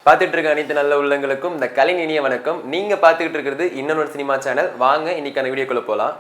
பார்த்துட்டு இருக்க அனைத்து நல்ல உள்ளங்களுக்கும் இந்த கலைஞர் இனிய வணக்கம். நீங்க பார்த்துக்கிட்டு இருக்கிறது இன்னொரு சினிமா சேனல். வாங்க இன்னைக்கான வீடியோக்குள்ள போலாம்.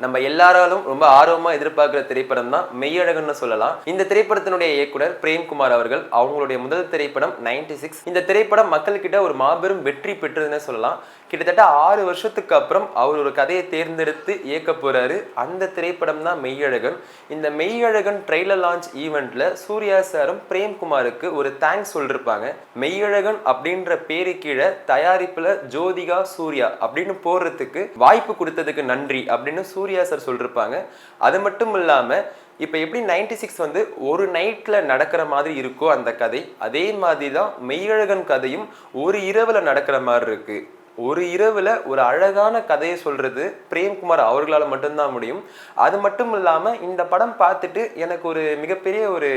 நம்ம எல்லாராலும் ரொம்ப ஆர்வமா எதிர்பார்க்கிற திரைப்படம் தான் மெய்யழகன்னு சொல்லலாம். இந்த திரைப்படத்தினுடைய இயக்குனர் பிரேம்குமார் அவர்கள் அவங்களுடைய முதல் திரைப்படம் 96. இந்த திரைப்படம் மக்கள்கிட்ட ஒரு மாபெரும் வெற்றி பெற்றதுன்னு சொல்லலாம். கிட்டத்தட்ட 6 வருஷத்துக்கு அப்புறம் அவர் ஒரு கதையை தேர்ந்தெடுத்து இயக்க போறாரு. அந்த திரைப்படம் தான் மெய்யழகன். இந்த மெய்யழகன் ட்ரெய்லர் லான்ச் ஈவெண்ட்ல சூர்யா சாரும் பிரேம்குமாருக்கு ஒரு தேங்க்ஸ் சொல்லிருப்பாங்க. மெய்யழகன் அப்படின்ற பேரு கீழே தயாரிப்புல ஜோதிகா சூர்யா அப்படின்னு போடுறதுக்கு வாய்ப்பு கொடுத்ததுக்கு நன்றி அப்படின்னு சூர்யா சார் சொல்லிருப்பாங்க. அது மட்டும் இல்லாம இப்ப எப்படி 96 வந்து ஒரு நைட்ல நடக்கிற மாதிரி இருக்கோ அந்த கதை, அதே மாதிரி தான் மெய்யழகன் கதையும் ஒரு இரவுல நடக்கிற மாதிரி இருக்கு. ஒரு இரவுல ஒரு அழகான கதையை சொல்றது பிரேம்குமார் அவர்களால் மட்டும்தான் முடியும். அது மட்டும் இல்லாம இந்த படம் பார்த்துட்டு எனக்கு ஒரு மிகப்பெரிய ஒரு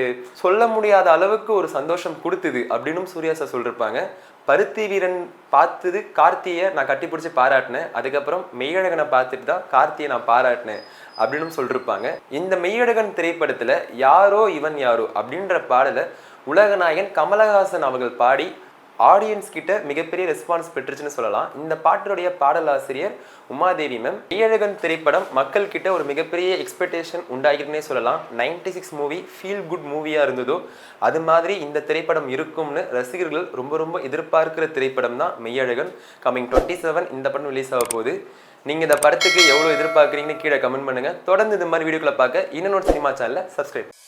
சொல்ல முடியாத அளவுக்கு ஒரு சந்தோஷம் கொடுத்தது அப்படின்னு சூர்யா சார் சொல்லிருப்பாங்க. பருத்தி வீரன் பார்த்தது கார்த்தியை நான் கட்டிப்பிடிச்சு பாராட்டினேன். அதுக்கப்புறம் மெய்யழகனை பார்த்துட்டு தான் கார்த்தியை நான் பாராட்டினேன் அப்படின்னு சொல்லிருப்பாங்க. இந்த மெய்யழகன் திரைப்படத்துல யாரோ இவன் யாரோ அப்படின்ற பாடலை உலகநாயகன் கமலஹாசன் அவர்கள் பாடி ஆடியன்ஸ் கிட்ட மிகப்பெரிய ரெஸ்பான்ஸ் பெற்றுச்சுன்னு சொல்லலாம். இந்த பாட்டினுடைய பாடலாசிரியர் உமாதேவி மேம். மெய்யழகன் திரைப்படம் மக்கள் கிட்ட ஒரு மிகப்பெரிய எக்ஸ்பெக்டேஷன் உண்டாகிருக்குன்னே சொல்லலாம். 96 மூவி ஃபீல் குட் மூவியா இருந்ததோ அது மாதிரி இந்த திரைப்படம் இருக்கும்னு ரசிகர்கள் ரொம்ப எதிர்பார்க்கிற திரைப்படம் தான் மெய்யழகன். கமிங் 27 இந்த படம் ரிலீஸ் ஆக போகுது. நீங்க இந்த படத்துக்கு எவ்வளவு எதிர்பார்க்குறீங்கன்னு கீழே கமெண்ட் பண்ணுங்க. தொடர்ந்து இந்த மாதிரி வீடியோக்களை பார்க்க இன்னொரு சினிமா சேனலை சப்ஸ்கிரைப்